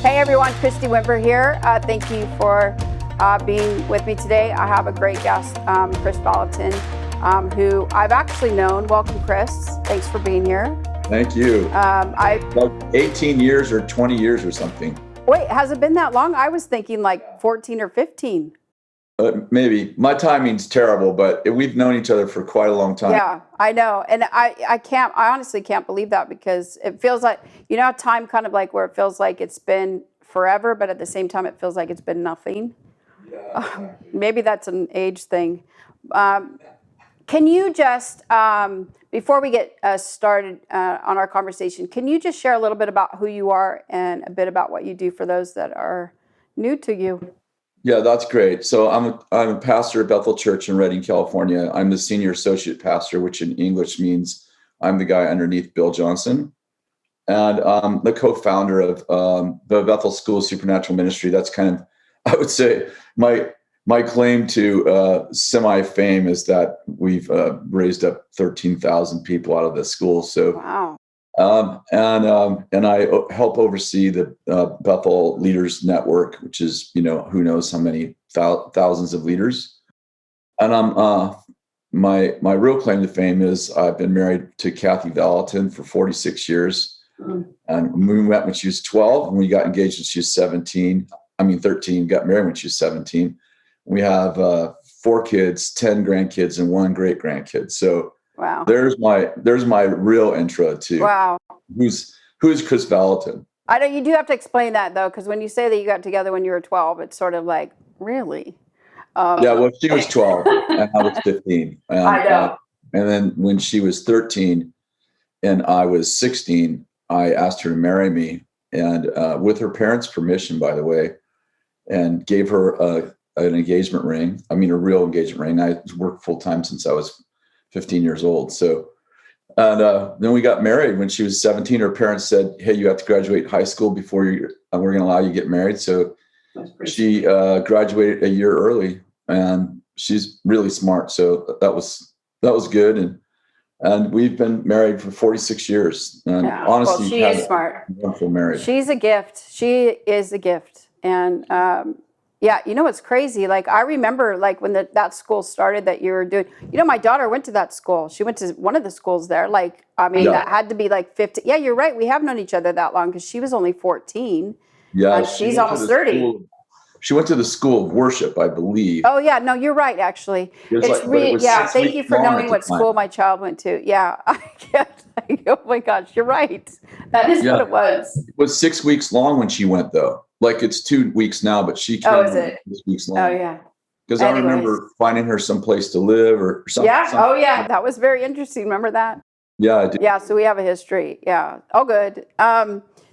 Hey everyone, Christy Wimber here. Thank you for being with me today. I have a great guest, Kris Vallotton, who I've actually known. Welcome, Kris. Thanks for being here. Thank you. Like 18 years or 20 years or something. Wait, has it been that long? I was thinking like 14 or 15. Maybe. My timing's terrible, but we've known each other for quite a long time. Yeah, I know. And I honestly can't believe that, because it feels like, time kind of like where it feels like it's been forever, but at the same time, it feels like it's been nothing. Yeah, exactly. Maybe that's an age thing. Can you just, before we get started on our conversation, can you just share a little bit about who you are and a bit about what you do for those that are new to you? Yeah, that's great. So I'm a pastor at Bethel Church in Redding, California. I'm the senior associate pastor, which in English means I'm the guy underneath Bill Johnson. And I'm the co-founder of the Bethel School of Supernatural Ministry. That's kind of, I would say, my claim to semi-fame is that we've raised up 13,000 people out of the school. So, wow. And I help oversee the Bethel Leaders Network, which is, who knows how many thousands of leaders. And my real claim to fame is I've been married to Kris Vallotton for 46 years. And we met when she was 12, and we got engaged when she was 13, got married when she was 17. We have 4 kids, 10 grandkids, and 1 great grandkid. So wow. There's my real intro to who's Kris Vallotton. I know you do have to explain that though, because when you say that you got together when you were 12, it's sort of like, really? Yeah, well, she was 12 and I was 15. I know. And then when she was 13 and I was 16, I asked her to marry me, and with her parents' permission, by the way, and gave her an engagement ring. A real engagement ring. I worked full time since I was 15 years old. So, and then we got married when she was 17. Her parents said, "Hey, you have to graduate high school before we're going to allow you to get married." So she graduated a year early, and she's really smart. So that was good. And we've been married for 46 years. And honestly, she is smart. Wonderful marriage. She's a gift. She is a gift. And what's crazy? Like, I remember like when that school started that you were doing, my daughter went to that school. She went to one of the schools there. Like, that had to be like 50. Yeah, you're right. We have known each other that long, because she was only 14. Yeah. She's almost 30. She went to the School of Worship, I believe. Oh yeah, no, you're right. Actually, Thank you for knowing what school my child went to. Yeah, I guess. Oh my gosh, you're right. That is what it was. It was 6 weeks long when she went, though. Like, it's 2 weeks now, but she came. Oh, is it? 6 weeks long. Oh yeah. Because I remember finding her someplace to live or something. Yeah. Oh yeah, that was very interesting. Remember that? Yeah, I do. Yeah. So we have a history. Yeah. Oh, good.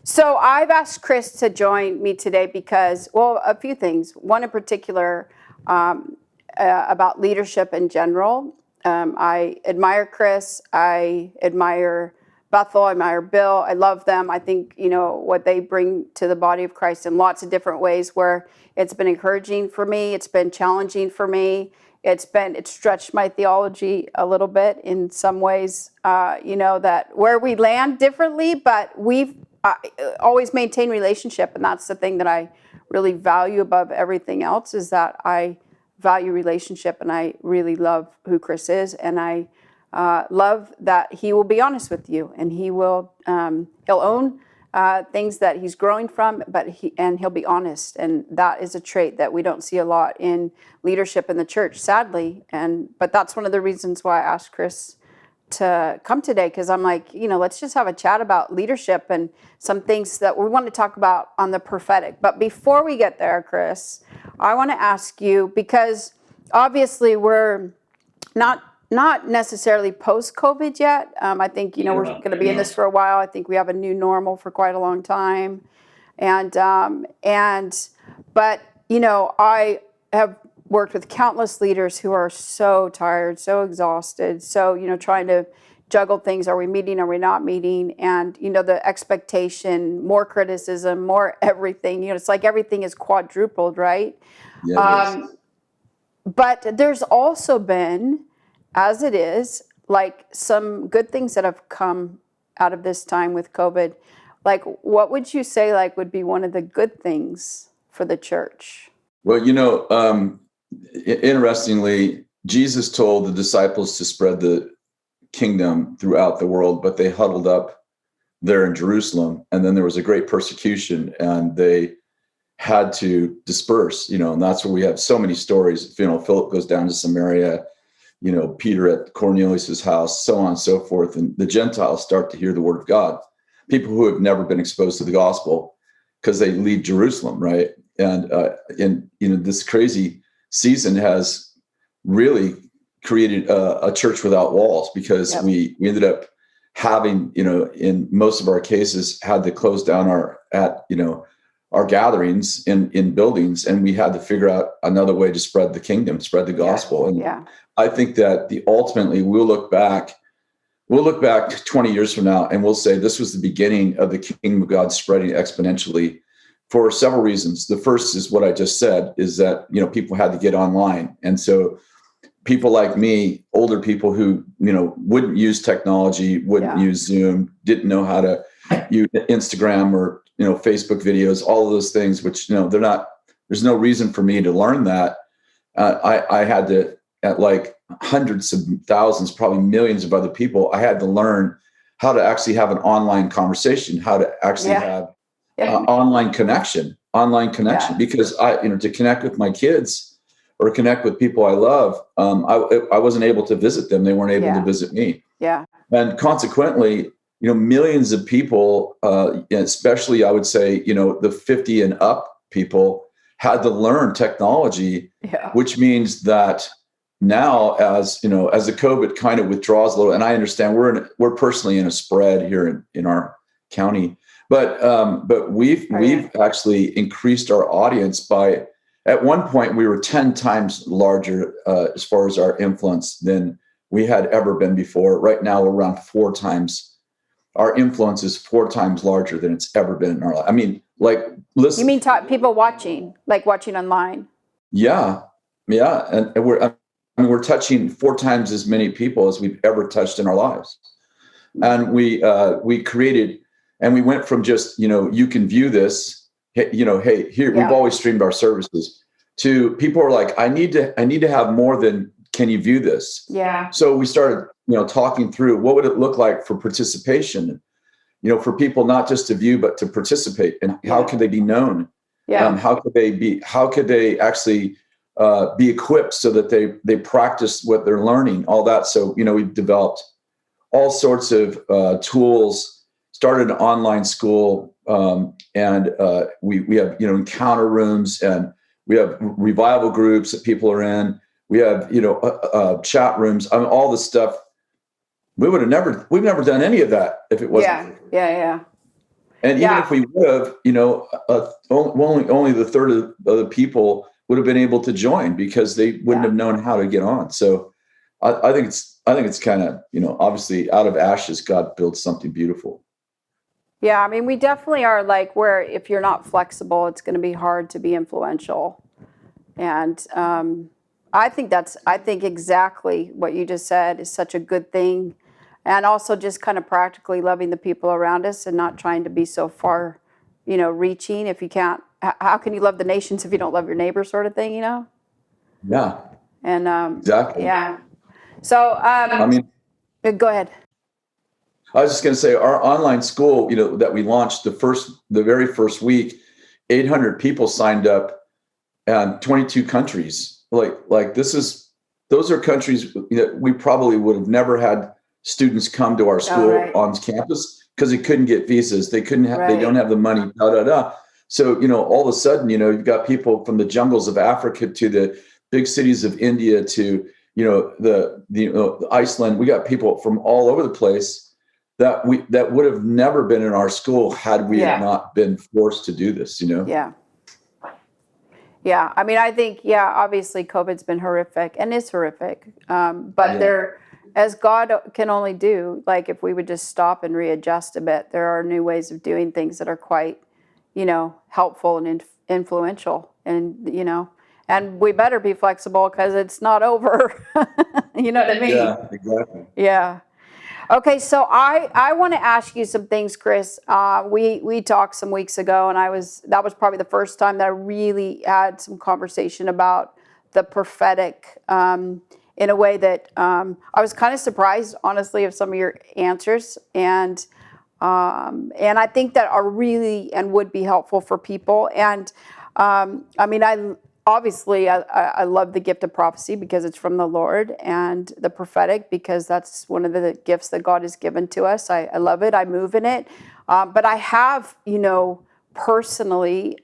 So I've asked Kris to join me today because, well, a few things. One in particular, about leadership in general. I admire Kris. I admire Bethel. I admire Bill. I love them. I think, what they bring to the body of Christ in lots of different ways, where it's been encouraging for me. It's been challenging for me. It's stretched my theology a little bit in some ways, that where we land differently, but we've always maintain relationship. And that's the thing that I really value above everything else, is that I value relationship, and I really love who Kris is. And I love that he will be honest with you, and he'll own things that he's growing from, but he'll be honest. And that is a trait that we don't see a lot in leadership in the church, sadly. But that's one of the reasons why I asked Kris to come today, because I'm like, let's just have a chat about leadership and some things that we want to talk about on the prophetic. But before we get there, Kris, I want to ask you, because obviously we're not necessarily post-COVID yet. I think, we're going to be in this for a while. I think we have a new normal for quite a long time. But, I have worked with countless leaders who are so tired, so exhausted, so, trying to juggle things. Are we meeting? Are we not meeting? And, the expectation, more criticism, more everything. It's like everything is quadrupled, right? Yeah, but there's also been, as it is, like some good things that have come out of this time with COVID. like, what would you say, like, would be one of the good things for the church? Well, interestingly, Jesus told the disciples to spread the kingdom throughout the world, but they huddled up there in Jerusalem. And then there was a great persecution and they had to disperse, and that's where we have so many stories. Philip goes down to Samaria, Peter at Cornelius's house, so on and so forth. And the Gentiles start to hear the word of God, people who have never been exposed to the gospel because they leave Jerusalem, right? And this crazy season has really created a church without walls, because we ended up having, in most of our cases, had to close down our gatherings in buildings, and we had to figure out another way to spread the kingdom, spread the gospel. And I think that ultimately we'll look back 20 years from now and we'll say this was the beginning of the kingdom of God spreading exponentially for several reasons. The first is what I just said, is that, people had to get online. And so people like me, older people who, wouldn't use technology, wouldn't use Zoom, didn't know how to use Instagram or, Facebook videos, all of those things, which, there's no reason for me to learn that. I had to, at like hundreds of thousands, probably millions of other people, I had to learn how to actually have an online conversation, how to actually have online connection, because to connect with my kids or connect with people I love, I wasn't able to visit them. They weren't able to visit me. Yeah. And consequently, millions of people, especially I would say, the 50 and up people had to learn technology, which means that now as the COVID kind of withdraws a little, and I understand we're personally in a spread here in our county, but we've actually increased our audience by, at one point we were 10 times larger as far as our influence than we had ever been before. Right now we're around 4 times. Our influence is 4 times larger than it's ever been in our life. I mean, like, listen. You mean people watching online? Yeah. And we're touching 4 times as many people as we've ever touched in our lives. And we created, and we went from just, you can view this, hey, here, we've always streamed our services, to people are like, I need to have more than, can you view this? Yeah. So we started, talking through what would it look like for participation, for people not just to view, but to participate, and how could they be known? Yeah. How could they actually be equipped so that they practice what they're learning, all that. So, we've developed all sorts of tools, started an online school, and we have, encounter rooms, and we have revival groups that people are in. We have, chat rooms. I mean, all this stuff. We've never done any of that if it wasn't. Yeah. And even if we would have, only the third of the people would have been able to join because they wouldn't have known how to get on. So I think it's kind of, obviously out of ashes, God builds something beautiful. Yeah. I mean, we definitely are like, where if you're not flexible, it's going to be hard to be influential. And I think exactly what you just said is such a good thing. And also just kind of practically loving the people around us and not trying to be so far, reaching. If you can't, how can you love the nations if you don't love your neighbor, sort of thing, Yeah. And exactly. Yeah. So go ahead. I was just going to say, our online school, that we launched the very first week, 800 people signed up, and 22 countries. Those are countries that we probably would have never had students come to our school on campus because they couldn't get visas. They couldn't have, they don't have the money, So, all of a sudden, you've got people from the jungles of Africa to the big cities of India to, the Iceland. We got people from all over the place that would have never been in our school had we not been forced to do this, Yeah. Yeah. I mean, I think, obviously COVID's been horrific and is horrific. But as God can only do, like if we would just stop and readjust a bit, there are new ways of doing things that are quite, helpful and influential. And, and we better be flexible because it's not over. You know what I mean? Yeah, exactly. Yeah. Okay, so I want to ask you some things, Kris. We talked some weeks ago, and that was probably the first time that I really had some conversation about the prophetic, in a way that I was kind of surprised, honestly, of some of your answers, and I think that are really and would be helpful for people. And I mean, I love the gift of prophecy because it's from the Lord, and the prophetic because that's one of the gifts that God has given to us. I love it. I move in it. But I have, personally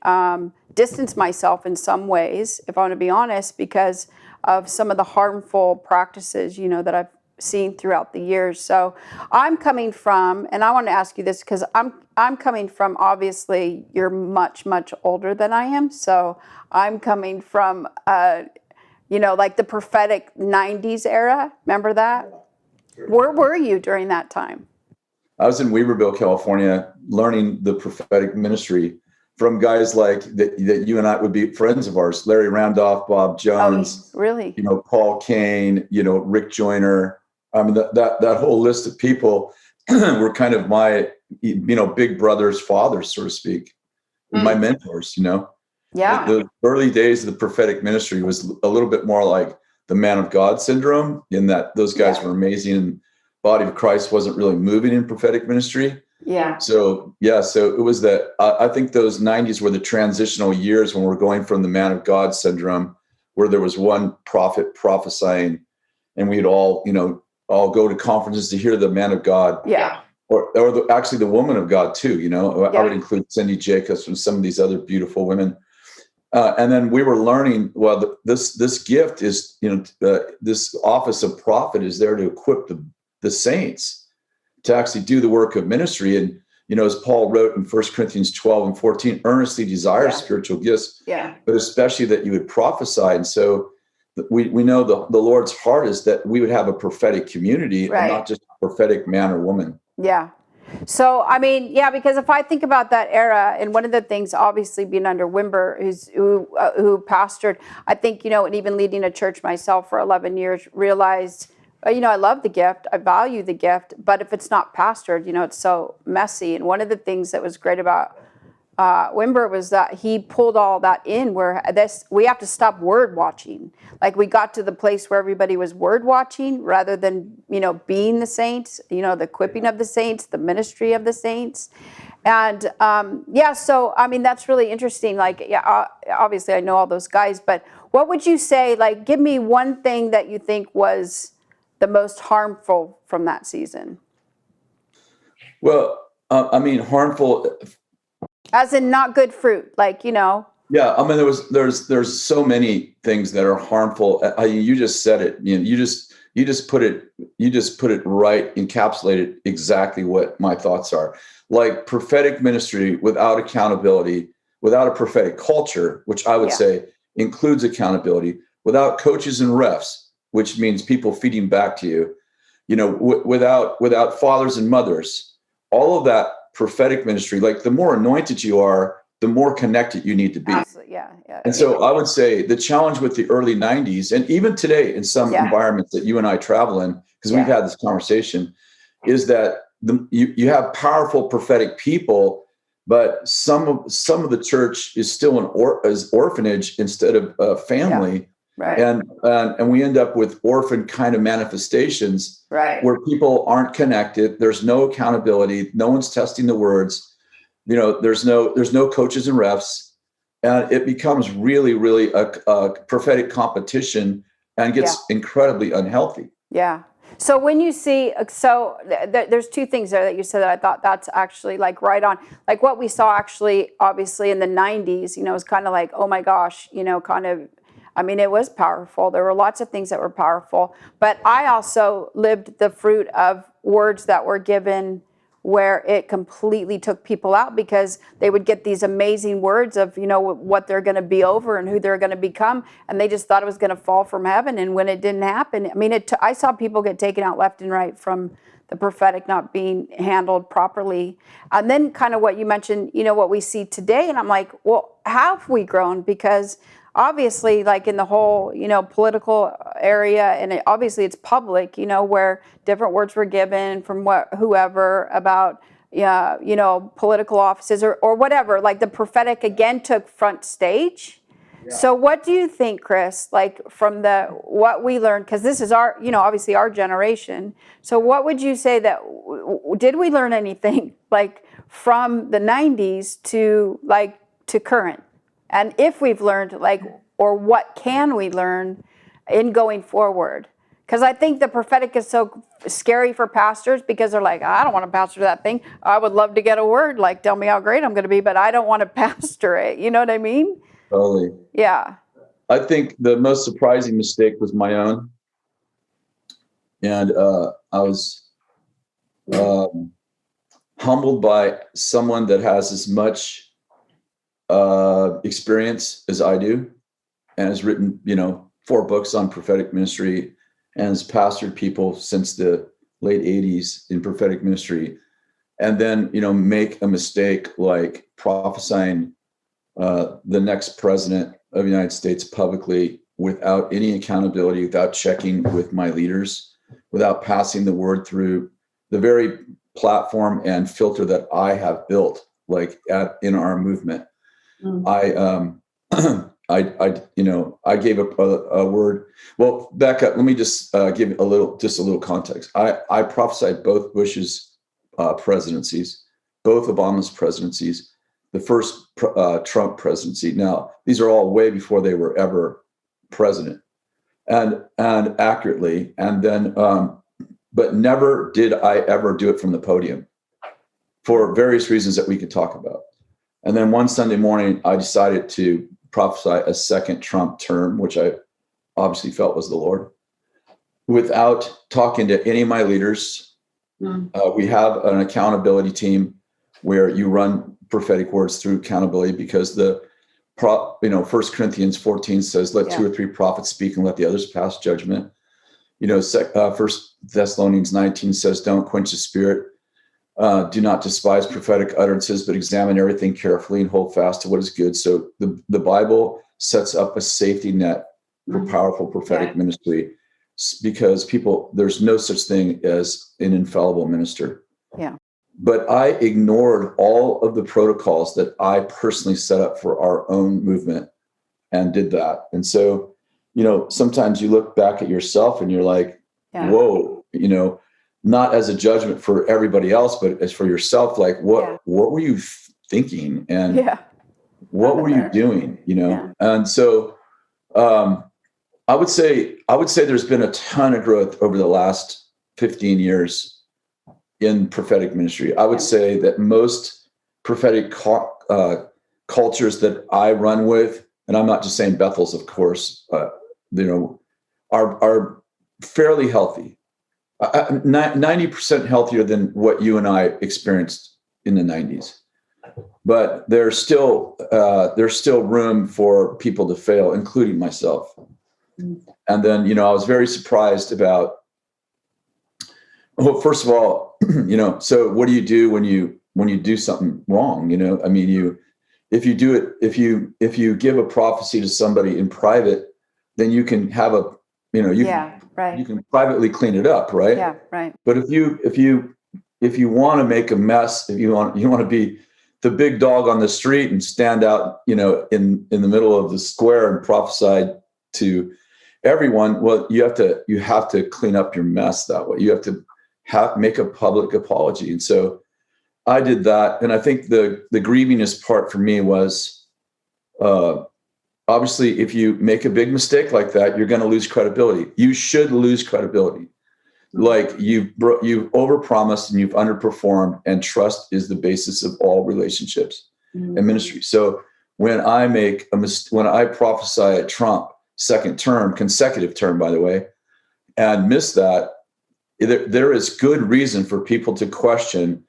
distanced myself in some ways, if I want to be honest, because of some of the harmful practices, that I've seen throughout the years. So I'm coming from, and I want to ask you this because I'm coming from, obviously you're much, much older than I am. So I'm coming from, like the prophetic 90s era. Remember that? Sure. Where were you during that time? I was in Weaverville, California, learning the prophetic ministry from guys like that you and I would be friends of ours: Larry Randolph, Bob Jones, really? Paul Kane, Rick Joyner. I mean, that whole list of people were kind of my, big brothers, fathers, so to speak, my mentors. Yeah. The early days of the prophetic ministry was a little bit more like the man of God syndrome, in that those guys were amazing, and body of Christ wasn't really moving in prophetic ministry. Yeah. So it was that. I think those 90s were the transitional years when we're going from the man of God syndrome, where there was one prophet prophesying, and we'd all go to conferences to hear the man of God. Yeah. Or actually the woman of God too. I would include Cindy Jacobs and some of these other beautiful women. And then we were learning, well, this gift is, this office of prophet is there to equip the saints to actually do the work of ministry. And, as Paul wrote in 1 Corinthians 12 and 14, earnestly desire spiritual gifts, but especially that you would prophesy. And so we know the Lord's heart is that we would have a prophetic community, and not just a prophetic man or woman. Yeah. So, I mean, because if I think about that era, and one of the things, obviously being under Wimber, who pastored, I think, and even leading a church myself for 11 years, realized, I love the gift, I value the gift, but if it's not pastored, it's so messy. And one of the things that was great about Wimber was that he pulled all that in, where we have to stop word watching. Like, we got to the place where everybody was word watching rather than, being the saints, the equipping of the saints, the ministry of the saints. And so, I mean, that's really interesting. Like, obviously I know all those guys, but what would you say, like, give me one thing that you think was the most harmful from that season? Well, I mean, harmful as in not good fruit, like, Yeah, I mean, there's so many things that are harmful. You just said it. You just put it right, encapsulated exactly what my thoughts are. Like, prophetic ministry without accountability, without a prophetic culture, which I would say includes accountability, without coaches and refs, which means people feeding back to you, without fathers and mothers, all of that prophetic ministry. Like, the more anointed you are, the more connected you need to be. Absolutely. Yeah. And so I would say the challenge with the early 90s, and even today in some environments that you and I travel in, because we've had this conversation, is that you have powerful prophetic people, but some of the church is still an orphanage instead of family. Yeah. Right. And we end up with orphan kind of manifestations, where people aren't connected. There's no accountability. No one's testing the words. There's no coaches and refs, and it becomes really, really a prophetic competition, and gets incredibly unhealthy. Yeah. So when you see, there's two things there that you said that I thought that's actually like right on. Like, what we saw actually, obviously in the 90s, was kind of like, oh my gosh, I mean, it was powerful. There were lots of things that were powerful, but I also lived the fruit of words that were given where it completely took people out, because they would get these amazing words of, what they're going to be over and who they're going to become. And they just thought it was going to fall from heaven. And when it didn't happen, I mean, I saw people get taken out left and right from the prophetic not being handled properly. And then kind of what you mentioned, what we see today. And I'm like, well, have we grown? Because obviously, like in the whole, political area, and obviously it's public, where different words were given from whoever about, yeah, political offices or whatever. Like the prophetic again took front stage. Yeah. So what do you think, Kris, like from what we learned, because this is our, obviously our generation. So what would you say that, did we learn anything like from the 90s to current? And if we've learned, or what can we learn in going forward? Because I think the prophetic is so scary for pastors because they're like, I don't want to pastor that thing. I would love to get a word, like tell me how great I'm going to be, but I don't want to pastor it. You know what I mean? Totally. Yeah. I think the most surprising mistake was my own. And I was humbled by someone that has as much experience as I do, and has written, 4 books on prophetic ministry, and has pastored people since the late 80s in prophetic ministry, and then, make a mistake like prophesying the next president of the United States publicly without any accountability, without checking with my leaders, without passing the word through the very platform and filter that I have built, in our movement. I gave a word. Well, back up. Let me just give a little context. I prophesied both Bush's presidencies, both Obama's presidencies, the first Trump presidency. Now, these are all way before they were ever president, and accurately. And then, but never did I ever do it from the podium for various reasons that we could talk about. And then one Sunday morning, I decided to prophesy a second Trump term, which I obviously felt was the Lord, without talking to any of my leaders. We have an accountability team where you run prophetic words through accountability, because the 1 Corinthians 14 says, let 2 or 3 prophets speak and let the others pass judgment. 1 Thessalonians 19 says, don't quench the spirit. Do not despise prophetic utterances, but examine everything carefully and hold fast to what is good. So the Bible sets up a safety net for powerful prophetic ministry, because there's no such thing as an infallible minister. Yeah. But I ignored all of the protocols that I personally set up for our own movement and did that. And so, sometimes you look back at yourself and you're like, whoa, not as a judgment for everybody else, but as for yourself, like what were you thinking, and what were you doing, And so I would say there's been a ton of growth over the last 15 years in prophetic ministry. I would say that most prophetic cultures that I run with, and I'm not just saying Bethel's, of course, are fairly healthy. 90% healthier than what you and I experienced in the 90s, but there's still room for people to fail, including myself. And then, I was very surprised about, well, first of all, so what do you do when you do something wrong? If you give a prophecy to somebody in private, then you can have you can privately clean it up, right? Yeah, right. But if you want to make a mess, if you want to be the big dog on the street and stand out, in the middle of the square and prophesy to everyone, well, you have to clean up your mess that way. You have to make a public apology. And so I did that. And I think the grievingest part for me was, obviously, if you make a big mistake like that, you're going to lose credibility. You should lose credibility. Like you've overpromised and you've underperformed, and trust is the basis of all relationships and ministry. So when I when I prophesy a Trump second term, consecutive term, by the way, and miss that, there is good reason for people to question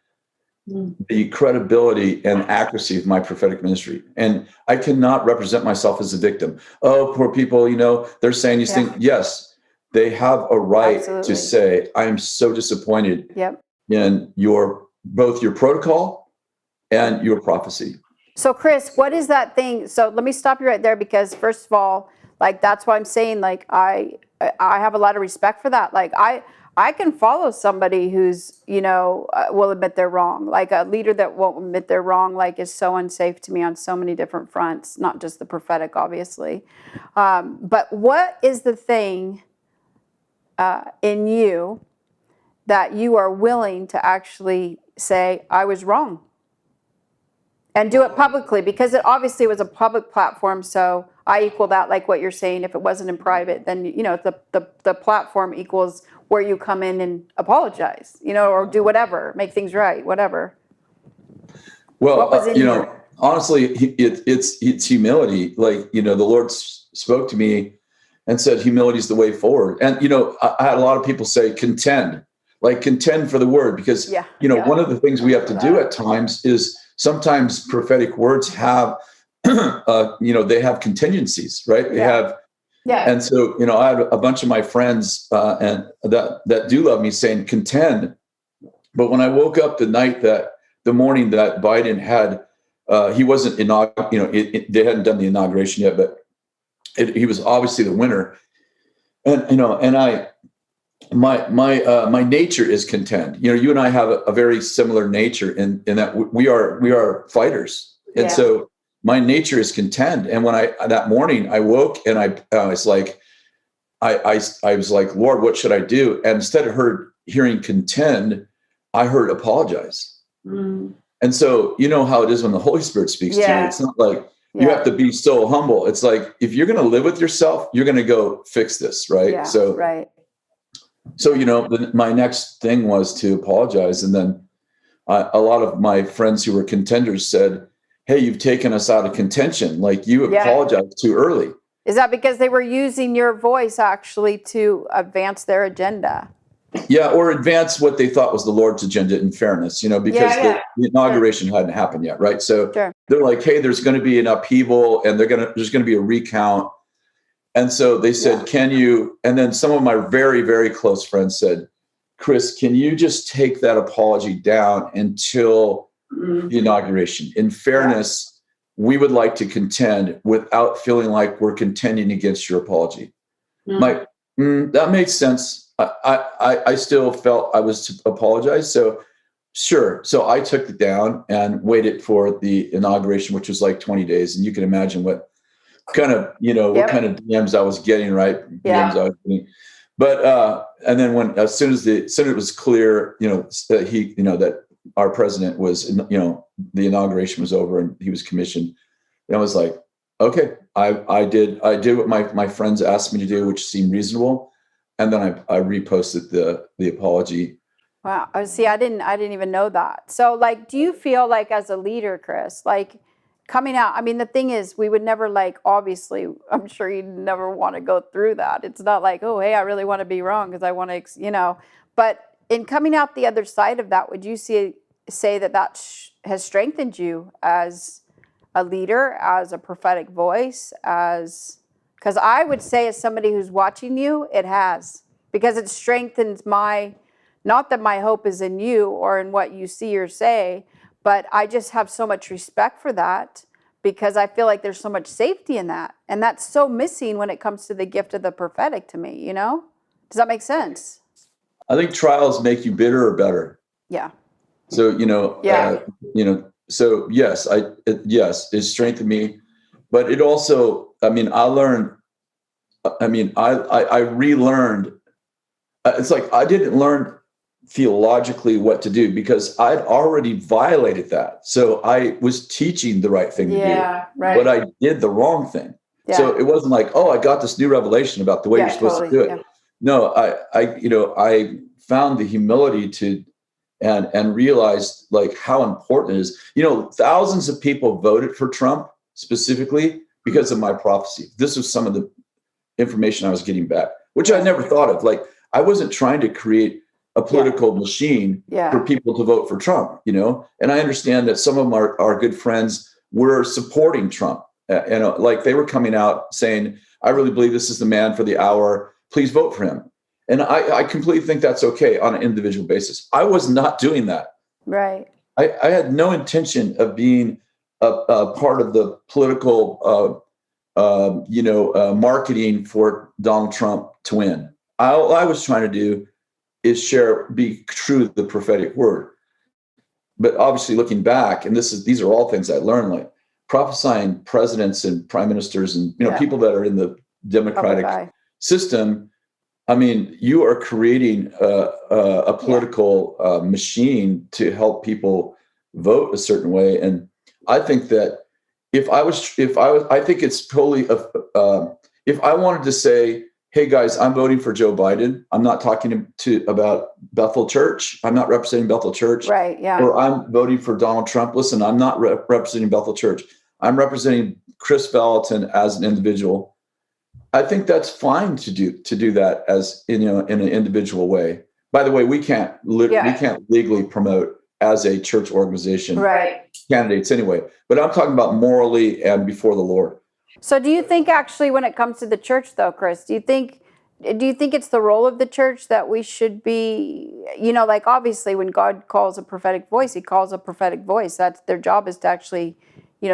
the credibility and accuracy of my prophetic ministry. And I cannot represent myself as a victim. Oh, poor people, they're saying these things. Yes, they have a right to say, I am so disappointed in both your protocol and your prophecy. So Kris, what is that thing? So let me stop you right there, because first of all, like, that's why I'm saying, like, I have a lot of respect for that. Like, I can follow somebody who's, will admit they're wrong. Like, a leader that won't admit they're wrong, like, is so unsafe to me on so many different fronts, not just the prophetic, obviously. But what is the thing in you that you are willing to actually say, I was wrong? And do it publicly, because it obviously was a public platform. So I equal that, like what you're saying. If it wasn't in private, then the platform equals where you come in and apologize, or do whatever, make things right, whatever. Well, What was in you? honestly, it's humility. Like, the Lord spoke to me and said, humility is the way forward. And, I had a lot of people say, contend for the word, because, one of the things we have to do at times is sometimes prophetic words have, they have contingencies, right? They have, and so, I had a bunch of my friends and that do love me saying contend. But when I woke up the morning that Biden had, he wasn't they hadn't done the inauguration yet, but he was obviously the winner. And, my nature is contend. You and I have a very similar nature in that we are fighters. And so my nature is contend. And when that morning I woke and I was like, I was like, Lord, what should I do? And instead of hearing contend, I heard apologize. Mm. And so, how it is when the Holy Spirit speaks to you. It's not like you have to be so humble. It's like, if you're going to live with yourself, you're going to go fix this. Right. Yeah, so, right. So, my next thing was to apologize. And then a lot of my friends who were contenders said, hey, you've taken us out of contention. Like, you apologized too early. Is that because they were using your voice actually to advance their agenda? Yeah, or advance what they thought was the Lord's agenda, in fairness, because the inauguration hadn't happened yet, right? So they're like, hey, there's going to be an upheaval and there's going to be a recount. And so they said, can you, and then some of my very, very close friends said, Kris, can you just take that apology down until the inauguration? In fairness, we would like to contend without feeling like we're contending against your apology. That makes sense. I still felt I was to apologize. So sure. So I took it down and waited for the inauguration, which was like 20 days. And you can imagine what kind of, what kind of DMs I was getting, right? DMs I was getting. But, and then as soon as it was clear, that our president was, the inauguration was over and he was commissioned, and I was like, okay, I did what my friends asked me to do, which seemed reasonable. And then I reposted the apology. Wow. See, I didn't even know that. So, like, do you feel like, as a leader, Kris, like, coming out, I mean, the thing is, we would never, like, obviously, I'm sure you'd never want to go through that. It's not like, oh, hey, I really want to be wrong because I want to, but in coming out the other side of that, would you say that has strengthened you as a leader, as a prophetic voice, because I would say, as somebody who's watching you, it has, because it strengthens not that my hope is in you or in what you see or say, but I just have so much respect for that, because I feel like there's so much safety in that. And that's so missing when it comes to the gift of the prophetic to me, Does that make sense? I think trials make you bitter or better. Yeah. So, so yes, it strengthened me, but it also, I relearned. It's like, I didn't learn theologically what to do because I'd already violated that. So I was teaching the right thing to do, right, but I did the wrong thing. Yeah. So it wasn't like, oh, I got this new revelation about the way you're supposed to do it. Yeah. No, I found the humility to, and realized, like, how important it is. Thousands of people voted for Trump specifically because of my prophecy. This was some of the information I was getting back, which I never thought of. Like, I wasn't trying to create a political machine for people to vote for Trump, and I understand that some of them are good friends were supporting Trump. Like, they were coming out saying, I really believe this is the man for the hour. Please vote for him. And I completely think that's okay on an individual basis. I was not doing that. Right. I had no intention of being a part of the political, marketing for Donald Trump to win. All I was trying to do is be true to the prophetic word. But obviously, looking back, and these are all things I learned, like prophesying presidents and prime ministers and people that are in the democratic system. I mean, you are creating a political machine to help people vote a certain way. And I think that I think it's totally, if I wanted to say, hey guys, I'm voting for Joe Biden, I'm not talking about Bethel Church. I'm not representing Bethel Church. Right. Yeah. Or I'm voting for Donald Trump. Listen, I'm not representing Bethel Church. I'm representing Kris Vallotton as an individual. I think that's fine to do that as in an individual way. By the way, we can't legally promote as a church organization candidates anyway. But I'm talking about morally and before the Lord. So do you think actually when it comes to the church though, Kris, do you think it's the role of the church that we should be, like obviously when God calls a prophetic voice, he calls a prophetic voice. That's their job, is to actually,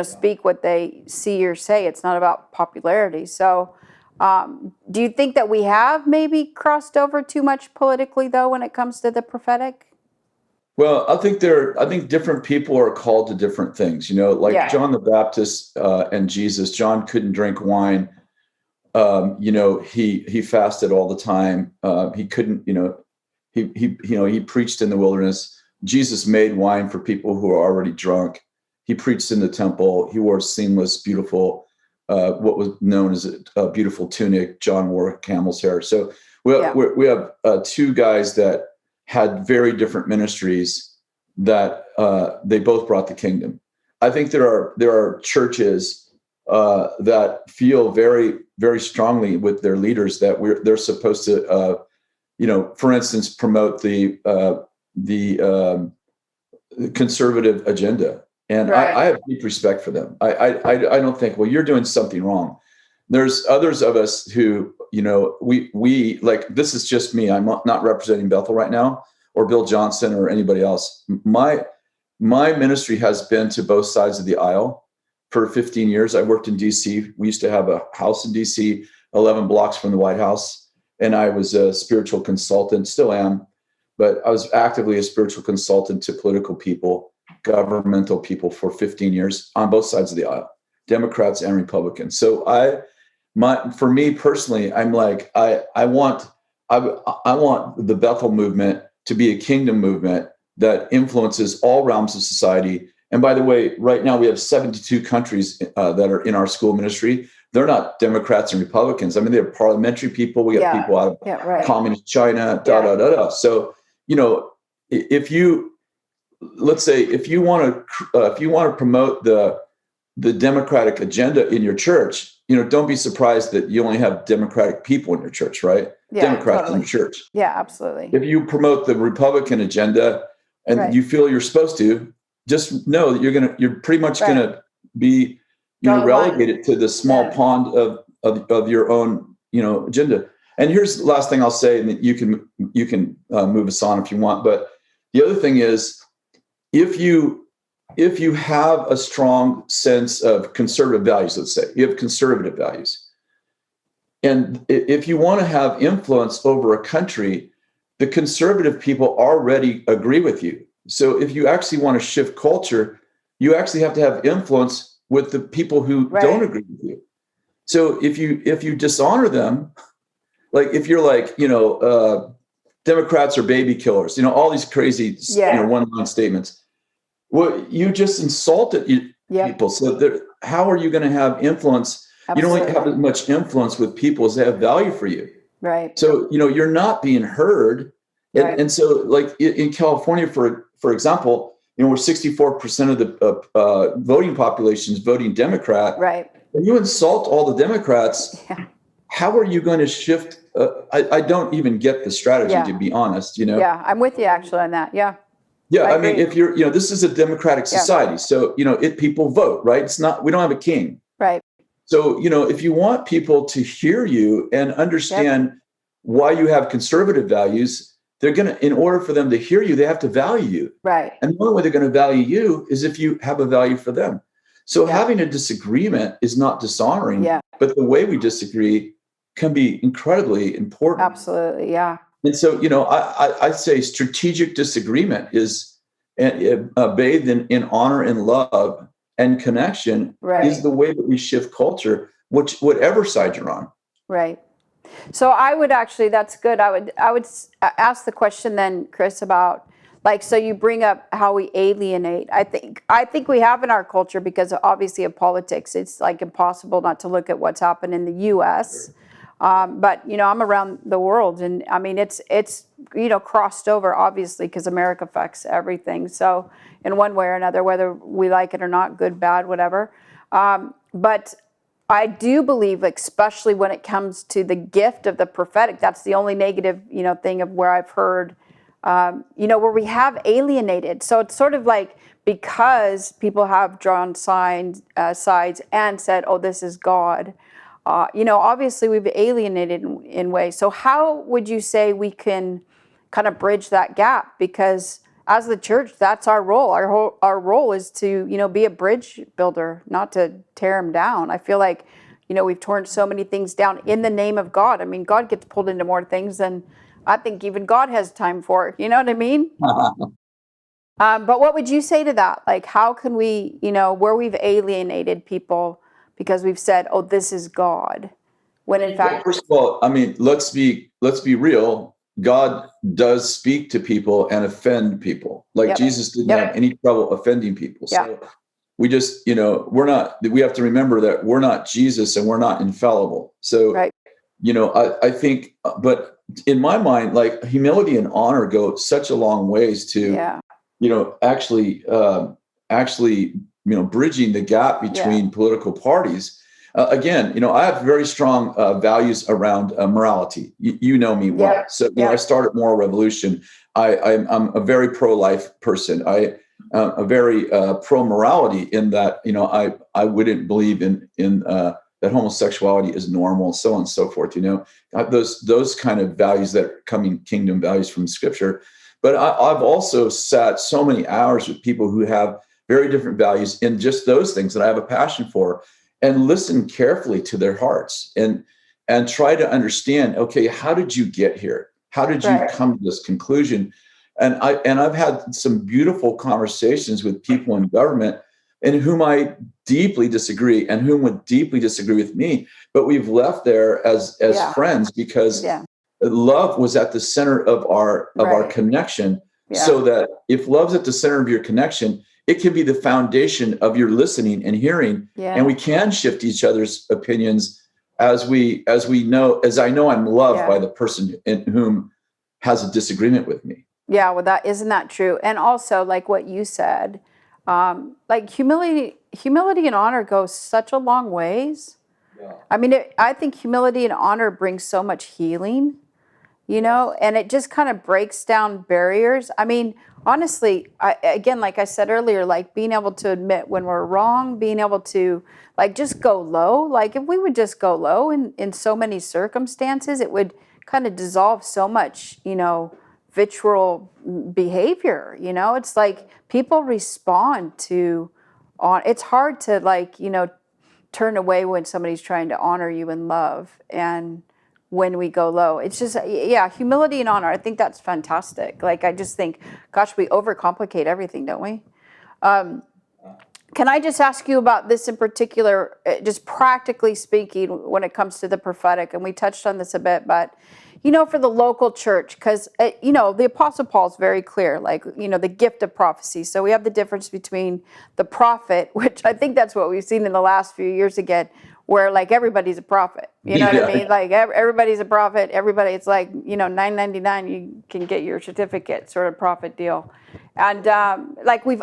speak what they see or say. It's not about popularity. So do you think that we have maybe crossed over too much politically though when it comes to the prophetic? Well, I think different people are called to different things, John the Baptist and Jesus. John couldn't drink wine. He fasted all the time. He couldn't, he preached in the wilderness. Jesus made wine for people who are already drunk. He preached in the temple. He wore seamless, beautiful, what was known as a beautiful tunic. John wore camel's hair. So we have two guys that had very different ministries that they both brought the kingdom. I think there are churches that feel very, very strongly with their leaders that they're supposed to, for instance, promote the conservative agenda. And I have deep respect for them. I don't think, well, you're doing something wrong. There's others of us who, we like, this is just me. I'm not representing Bethel right now, or Bill Johnson or anybody else. My ministry has been to both sides of the aisle for 15 years. I worked in DC. We used to have a house in DC, 11 blocks from the White House. And I was a spiritual consultant, still am, but I was actively a spiritual consultant to political people, governmental people for 15 years on both sides of the aisle, Democrats and Republicans. So for me personally, I'm like, I want the Bethel movement to be a kingdom movement that influences all realms of society. And by the way, right now we have 72 countries that are in our school ministry. They're not Democrats and Republicans. I mean, they're parliamentary people. We got people out of communist China, So, if you want to promote the Democratic agenda in your church, don't be surprised that you only have Democratic people in your church, right? Yeah, Democrats totally. in your church. Yeah, absolutely. If you promote the Republican agenda and you feel you're supposed to, just know that you're pretty much going to be relegated to the small pond of your own agenda. And here's the last thing I'll say, and you can move us on if you want. But the other thing is, if you have a strong sense of conservative values, let's say you have conservative values, and if you want to have influence over a country, the conservative people already agree with you. So if you actually want to shift culture, you actually have to have influence with the people who don't agree with you. So if you dishonor them, like if you're like, Democrats are baby killers, all these crazy, one-line statements. Well, you just insulted people. So how are you going to have influence? Absolutely. You don't have as much influence with people as they have value for you. Right. So, you're not being heard. And so like in California, for example, where 64% of the voting population is voting Democrat. Right. And you insult all the Democrats. Yeah. How are you going to shift? I don't even get the strategy, to be honest, Yeah, I'm with you actually on that. Yeah. Yeah. I mean, if you're, this is a democratic society. So, people vote, right? We don't have a king. Right. So, if you want people to hear you and understand why you have conservative values, they're going to, in order for them to hear you, they have to value you. Right. And the only way they're going to value you is if you have a value for them. So Yeah. having a disagreement is not dishonoring, Yeah. but the way we disagree can be incredibly important. Absolutely. Yeah. And so, I say strategic disagreement is bathed in honor and love and connection is Right. the way that we shift culture, whatever side you're on. Right. So I would actually, that's good. I would ask the question then, Kris, about like, so you bring up how we alienate. I think we have in our culture because obviously of politics. It's like impossible not to look at what's happened in the U.S. But I'm around the world, and I mean it's crossed over obviously because America affects everything. So in one way or another, whether we like it or not, good, bad, whatever. But I do believe, especially when it comes to the gift of the prophetic, that's the only negative, thing of where I've heard, where we have alienated. So it's sort of like because people have drawn sides and said, "Oh, this is God." Obviously we've alienated in ways. So how would you say we can kind of bridge that gap? Because as the church, that's our role. Our role is to, be a bridge builder, not to tear them down. I feel like, we've torn so many things down in the name of God. I mean, God gets pulled into more things than I think even God has time for. You know what I mean? But what would you say to that? Like, how can we, where we've alienated people because we've said, "Oh, this is God," when in Well, fact, first of all, I mean, let's be real. God does speak to people and offend people. Like Yep. Jesus didn't Yep. have any trouble offending people. Yeah. So we just, we have to remember that we're not Jesus and we're not infallible. So, right, I think, but in my mind, like humility and honor go such a long ways to, yeah, actually, bridging the gap between political parties. Again, I have very strong values around morality. You know me well. Yeah. So, Yeah. I started Moral Revolution. I'm a very pro-life person. I'm a very pro-morality in that, I wouldn't believe in that homosexuality is normal, so on and so forth. Those kind of values that are coming kingdom values from Scripture. But I've also sat so many hours with people who have very different values in just those things that I have a passion for, and listen carefully to their hearts and try to understand, okay, how did you get here? How did you come to this conclusion? And I've had some beautiful conversations with people in government in whom I deeply disagree and whom would deeply disagree with me. But we've left there as friends because love was at the center of our connection. Yeah. So that if love's at the center of your connection, it can be the foundation of your listening and hearing. Yeah. And we can shift each other's opinions as I know I'm loved by the person in whom has a disagreement with me. Yeah, well, isn't that true? And also, like what you said, like humility and honor goes such a long ways. Yeah. I mean, I think humility and honor brings so much healing, and it just kind of breaks down barriers. I mean, honestly, again, like I said earlier, like being able to admit when we're wrong, being able to like just go low. Like if we would just go low in so many circumstances, it would kind of dissolve so much, vitriol behavior. It's like people respond to it's hard to like, turn away when somebody's trying to honor you in love. And when we go low, it's just, humility and honor. I think that's fantastic. Like, I just think, gosh, we overcomplicate everything, don't we? Can I just ask you about this in particular, just practically speaking, when it comes to the prophetic? And we touched on this a bit, but, for the local church, because, the Apostle Paul's very clear, like, the gift of prophecy. So we have the difference between the prophet, which I think that's what we've seen in the last few years again, where like everybody's a prophet. You know what I mean? Like everybody's a prophet. Everybody, it's like, $9.99, you can get your certificate sort of prophet deal. And like we've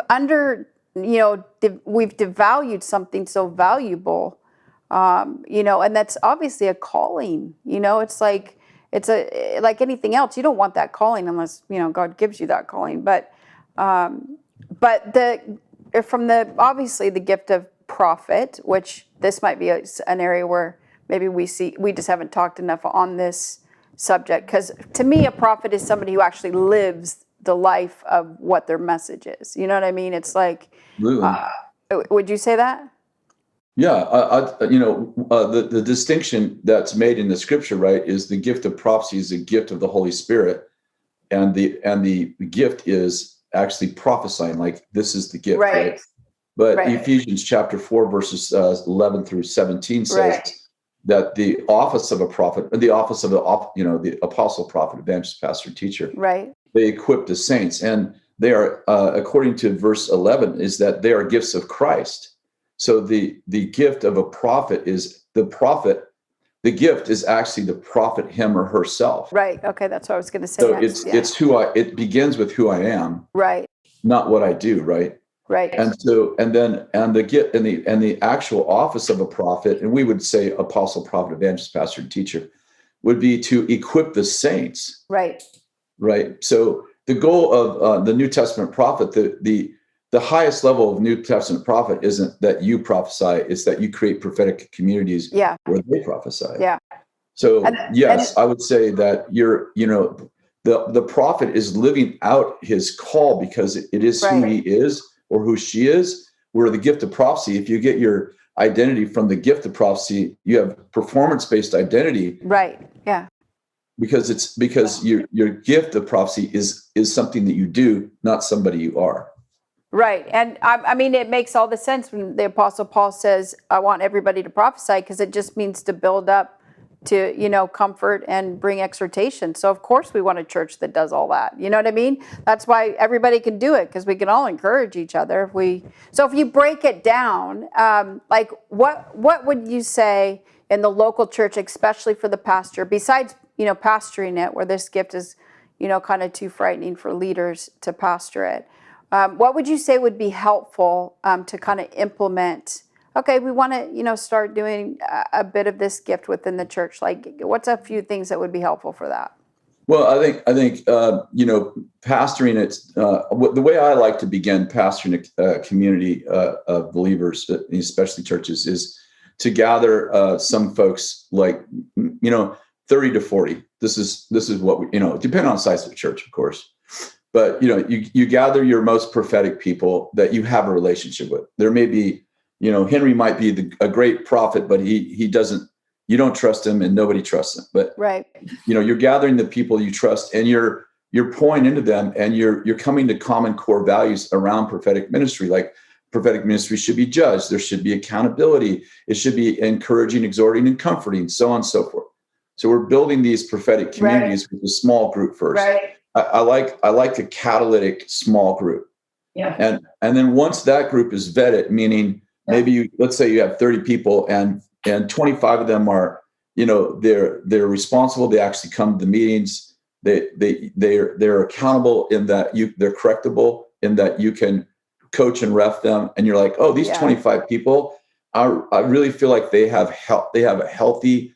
devalued something so valuable, and that's obviously a calling. It's like, like anything else. You don't want that calling unless, God gives you that calling. But obviously the gift of prophet, which this might be an area where maybe we just haven't talked enough on this subject. Because to me, a prophet is somebody who actually lives the life of what their message is. You know what I mean? It's like, would you say that? Yeah, the distinction that's made in the scripture, right, is the gift of prophecy is a gift of the Holy Spirit, and the gift is actually prophesying. Like, this is the gift, right? But Right. Ephesians chapter 4, verses 11 through 17 says Right. that the office of a prophet, the office of the apostle, prophet, evangelist, pastor, teacher, Right. they equip the saints, and they are, according to verse 11, is that they are gifts of Christ. So the gift of a prophet is the prophet. The gift is actually the prophet, him or herself. Right. Okay, that's what I was going to say So next. it begins with who I am, Right. not what I do, right? Right. And the gift and the actual office of a prophet, and we would say apostle, prophet, evangelist, pastor, and teacher, would be to equip the saints. Right. Right. So the goal of the New Testament prophet, the highest level of New Testament prophet isn't that you prophesy; it's that you create prophetic communities where they prophesy. Yeah. So And I would say that the prophet is living out his call because it is who he is or who she is. Where the gift of prophecy, if you get your identity from the gift of prophecy, you have performance-based identity. Right. Yeah. Because your gift of prophecy is something that you do, not somebody you are. Right. And I mean, it makes all the sense when the Apostle Paul says, I want everybody to prophesy, because it just means to build up, to, comfort and bring exhortation. So of course we want a church that does all that. You know what I mean? That's why everybody can do it, because we can all encourage each other. So if you break it down, like what would you say in the local church, especially for the pastor, besides, pastoring it, where this gift is, kind of too frightening for leaders to pastor it? What would you say would be helpful to kind of implement? Okay, we want to, start doing a bit of this gift within the church. Like, what's a few things that would be helpful for that? Well, I think pastoring it. The way I like to begin pastoring a community of believers, especially churches, is to gather some folks, like 30 to 40. This is what we, depending on the size of the church, of course. But you gather your most prophetic people that you have a relationship with. There may be, Henry might be a great prophet, but he doesn't. You don't trust him, and nobody trusts him. But you're gathering the people you trust, and you're pouring into them, and you're coming to common core values around prophetic ministry. Like, prophetic ministry should be judged. There should be accountability. It should be encouraging, exhorting, and comforting, so on and so forth. So we're building these prophetic communities with a small group first. I like a catalytic small group. Yeah. And then once that group is vetted, meaning maybe let's say you have 30 people and 25 of them are, they're responsible. They actually come to the meetings. They're accountable in that they're correctable in that you can coach and ref them. And you're like, oh, these 25 people, I really feel like they have a healthy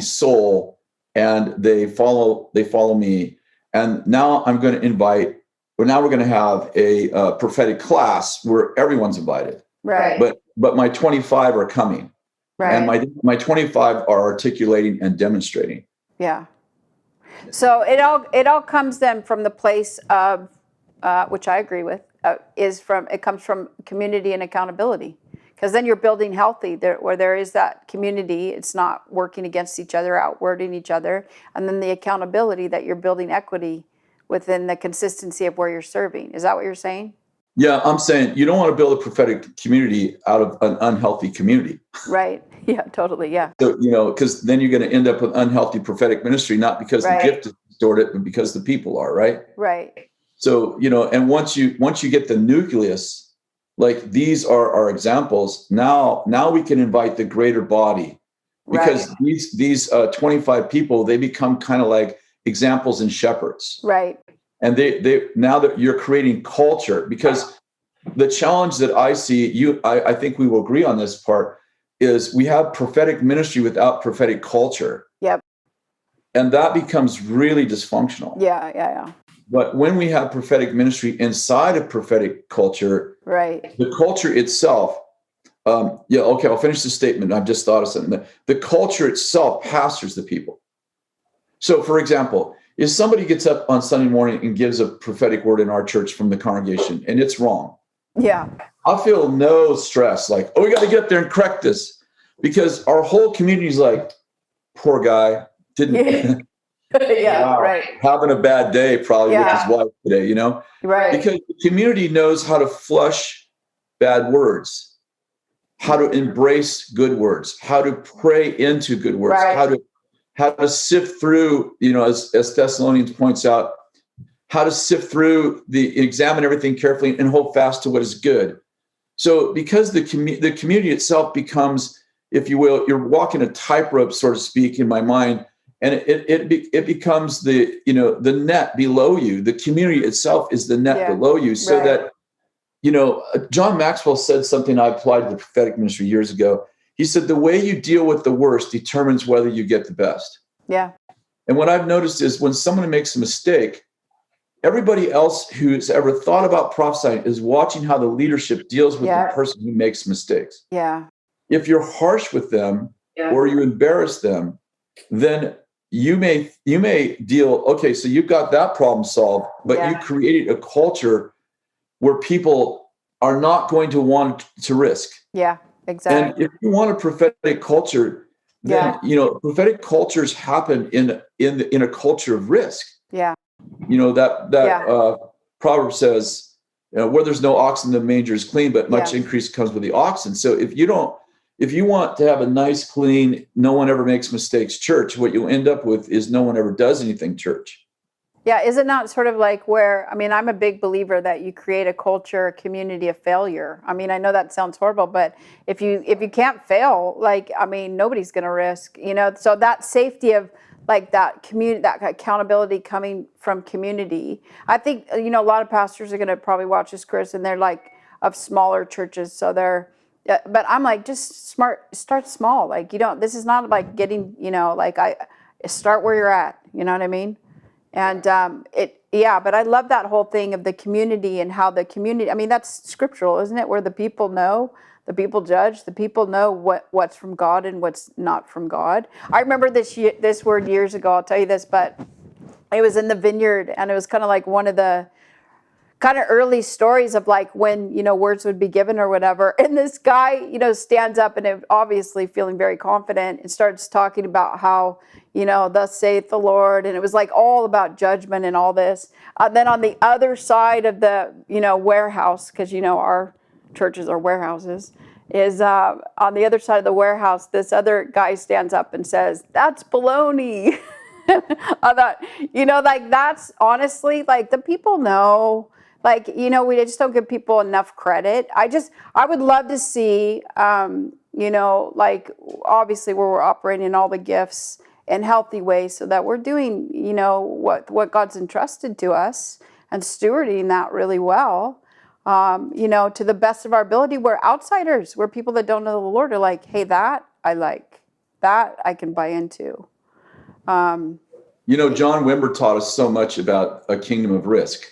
soul, and they follow me. And now we're going to have a prophetic class where everyone's invited. Right. But my 25 are coming. Right. And my 25 are articulating and demonstrating. Yeah. So it all comes then from the place of, which I agree with, it comes from community and accountability. Because then you're building healthy, where there is that community. It's not working against each other, outwarding each other. And then the accountability that you're building equity within the consistency of where you're serving. Is that what you're saying? Yeah, I'm saying you don't want to build a prophetic community out of an unhealthy community. Right. Yeah, totally. Yeah. So, because then you're going to end up with unhealthy prophetic ministry, not because the gift is distorted, but because the people are, right? Right. So, and once you get the nucleus, like these are our examples. Now we can invite the greater body, because these 25 people, they become kind of like examples and shepherds. Right. And they now that you're creating culture, because the challenge that I see, I think we will agree on this part, is we have prophetic ministry without prophetic culture. Yep. And that becomes really dysfunctional. Yeah. But when we have prophetic ministry inside of prophetic culture, the culture itself, I'll finish the statement. I've just thought of something. The culture itself pastors the people. So, for example, if somebody gets up on Sunday morning and gives a prophetic word in our church from the congregation and it's wrong, I feel no stress. Like, oh, we got to get there and correct this, because our whole community is like, poor guy didn't. Yeah, Wow, right. having a bad day probably with his wife today, Right. because the community knows how to flush bad words, how to embrace good words, how to pray into good words, Right. how to sift through, as Thessalonians points out, how to sift through examine everything carefully and hold fast to what is good. So because the community itself becomes, if you will, you're walking a tightrope, so to speak, in my mind, and it becomes the net below you. The community itself is the net below you, so that John Maxwell said something I applied to the prophetic ministry years ago. He said, the way you deal with the worst determines whether you get the best. Yeah. And what I've noticed is when someone makes a mistake, everybody else who's ever thought about prophesying is watching how the leadership deals with the person who makes mistakes. Yeah. If you're harsh with them or you embarrass them, then you may deal, okay, so you've got that problem solved, but you created a culture where people are not going to want to risk. Yeah, exactly. And if you want a prophetic culture, then prophetic cultures happen in a culture of risk. Yeah. That proverb says, where there's no oxen, the manger is clean, but much increase comes with the oxen. So if you want to have a nice, clean, no one ever makes mistakes church, what you'll end up with is no one ever does anything church. Yeah, is it not sort of like I'm a big believer that you create a culture, a community of failure. I mean, I know that sounds horrible, but if you can't fail, nobody's going to risk, so that safety of like that community, that accountability coming from community. I think, a lot of pastors are going to probably watch this, Kris, and they're like of smaller churches. So but I'm like, just start small. Like, this is not like getting, I start where you're at, you know what I mean? And but I love that whole thing of the community and how the community, that's scriptural, isn't it? Where the people know, the people judge, the people know what's from God and what's not from God. I remember this word years ago, I'll tell you this, but it was in the Vineyard, and it was kind of like one of the kind of early stories of like when, words would be given or whatever. And this guy, stands up and obviously feeling very confident and starts talking about how, thus saith the Lord. And it was like all about judgment and all this. Then on the other side of the, warehouse, because, our churches are warehouses, is on the other side of the warehouse, this other guy stands up and says, "That's baloney." I thought, that's honestly, like, the people know. Like, we just don't give people enough credit. I would love to see, like, obviously where we're operating in all the gifts in healthy ways so that we're doing, what God's entrusted to us and stewarding that really well, to the best of our ability. Where outsiders, where people that don't know the Lord are like, hey, that I like, that I can buy into. John Wimber taught us so much about a kingdom of risk.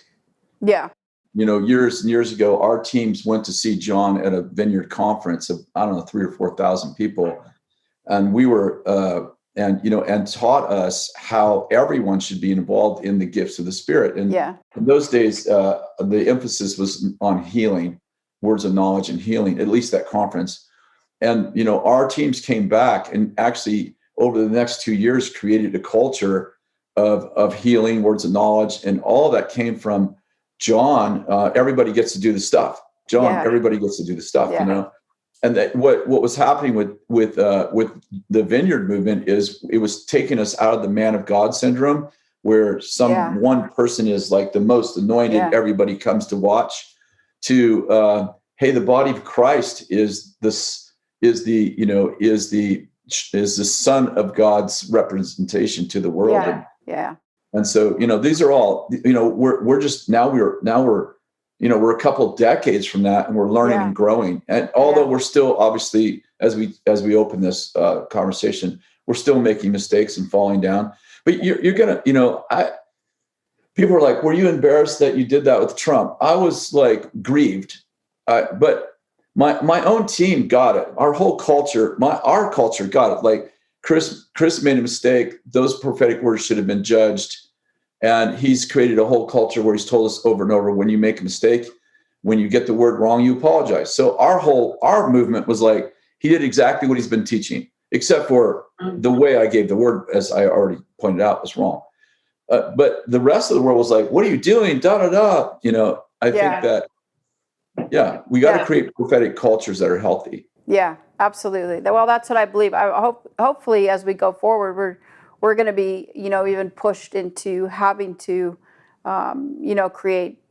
Yeah. Years and years ago, our teams went to see John at a Vineyard conference of, 3,000 or 4,000 people. And we were, and taught us how everyone should be involved in the gifts of the Spirit. And in those days, the emphasis was on healing, words of knowledge and healing, at least that conference. And, our teams came back and actually over the next 2 years created a culture of healing, words of knowledge, and all that came from John. Everybody gets to do the stuff. Everybody gets to do the stuff, And that what was happening with the Vineyard Movement is it was taking us out of the man of God syndrome, where one person is like the most anointed, everybody comes to watch, to hey, the body of Christ is the Son of God's representation to the world. And so, these are all, we're a couple decades from that, and we're learning and growing. And although we're still, obviously, as we open this conversation, we're still making mistakes and falling down. But you're gonna, people are like, "Were you embarrassed that you did that with Trump?" I was like grieved, but my own team got it. Our whole culture, our culture got it. Like Kris made a mistake. Those prophetic words should have been judged. And he's created a whole culture where he's told us over and over, when you make a mistake, when you get the word wrong, you apologize. So our movement was like, he did exactly what he's been teaching, except for the way I gave the word, as I already pointed out, was wrong. But the rest of the world was like, what are you doing? Da, da, da. I think that, we got to create prophetic cultures that are healthy. Yeah, absolutely. Well, that's what I believe. Hopefully, as we go forward, we're going to be, even pushed into having to, create,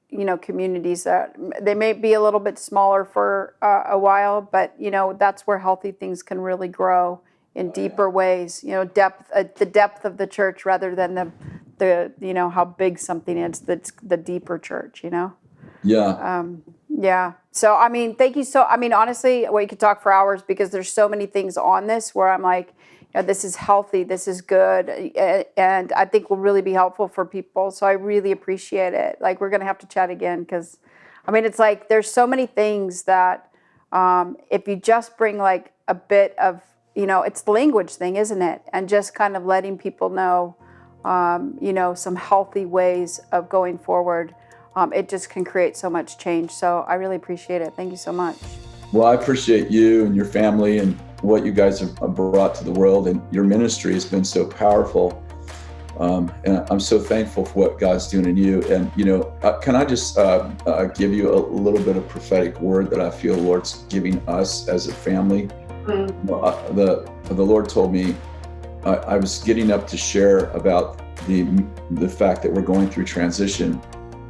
communities that they may be a little bit smaller for a while, but that's where healthy things can really grow in deeper ways. The depth of the church rather than the how big something is. That's the deeper church. Yeah. So, thank you. Honestly, we could talk for hours because there's so many things on this where I'm like, this is healthy, this is good, and I think will really be helpful for people. So I really appreciate it. Like, we're going to have to chat again because, it's like there's so many things that if you just bring like a bit of, it's the language thing, isn't it? And just kind of letting people know, some healthy ways of going forward. It just can create so much change. So I really appreciate it. Thank you so much. Well, I appreciate you and your family and what you guys have brought to the world, and your ministry has been so powerful. And I'm so thankful for what God's doing in you. And, can I just give you a little bit of prophetic word that I feel the Lord's giving us as a family? The Lord told me I was getting up to share about the fact that we're going through transition.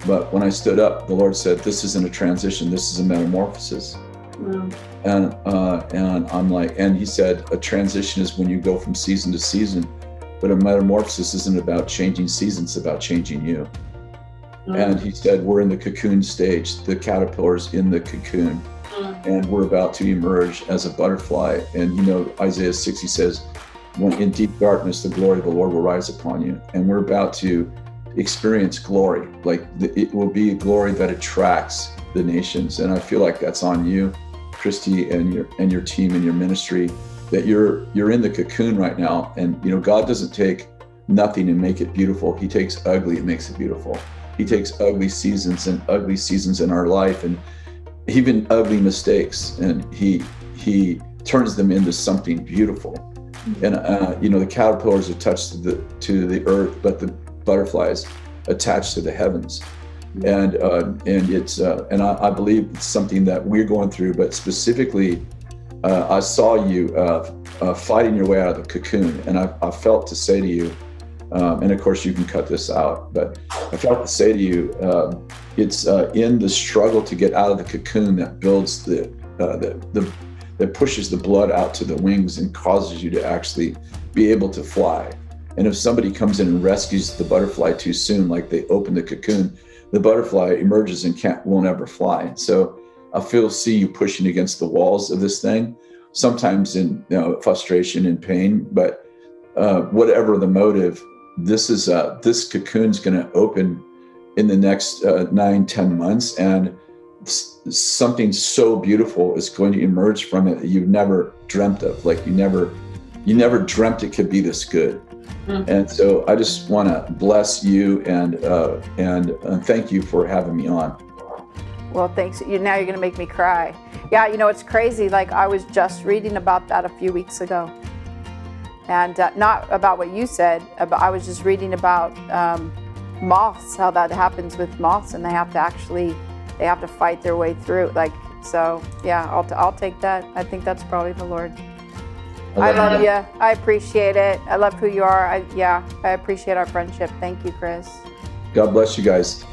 But when I stood up, the Lord said, this isn't a transition, this is a metamorphosis. And I'm like, and he said, a transition is when you go from season to season, but a metamorphosis isn't about changing seasons, it's about changing you. And he said, we're in the cocoon stage, the caterpillar's in the cocoon, and we're about to emerge as a butterfly. And Isaiah 60 says, when in deep darkness, the glory of the Lord will rise upon you. And we're about to experience glory, it will be a glory that attracts the nations. And I feel like that's on you, Christy, and your team and your ministry, that you're in the cocoon right now. And God doesn't take nothing and make it beautiful. He takes ugly and makes it beautiful. He takes ugly seasons in our life, and even ugly mistakes, and he turns them into something beautiful. And the caterpillars are attached to the earth, but the butterflies attached to the heavens. And it's and I believe it's something that we're going through, but specifically I saw you fighting your way out of the cocoon, and I felt to say to you, and of course you can cut this out, but I felt to say to you, it's in the struggle to get out of the cocoon that builds that pushes the blood out to the wings and causes you to actually be able to fly. And if somebody comes in and rescues the butterfly too soon, like they open the cocoon, the butterfly emerges and won't ever fly. So I see you pushing against the walls of this thing, sometimes in frustration and pain, but whatever the motive, this cocoon's going to open in the next 9-10 months, and something so beautiful is going to emerge from it that you've never dreamt of. Like you never dreamt it could be this good. And so I just want to bless you and thank you for having me on. Well, thanks. Now you're going to make me cry. Yeah, it's crazy. Like I was just reading about that a few weeks ago, and not about what you said. But I was just reading about moths, how that happens with moths, and they have to fight their way through. Like so, yeah. I'll take that. I think that's probably the Lord. I love you. I appreciate it. I love who you are. I appreciate our friendship. Thank you, Kris. God bless you guys.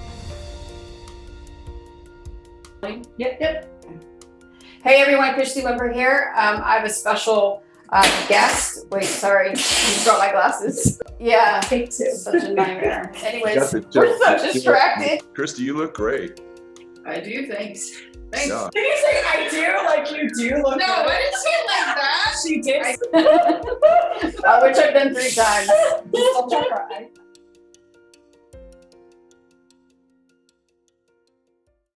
Yep. Hey everyone, Christy Wimber here. I have a special guest. Wait, sorry, I just brought my glasses. Yeah, take two. Such a nightmare. Anyways, we're so distracted. Christy, you look great. I do, thanks. Yeah. Did you say I do? Like you do look No, good? I didn't say it like that. She did. Which I've done 3 times. Don't cry.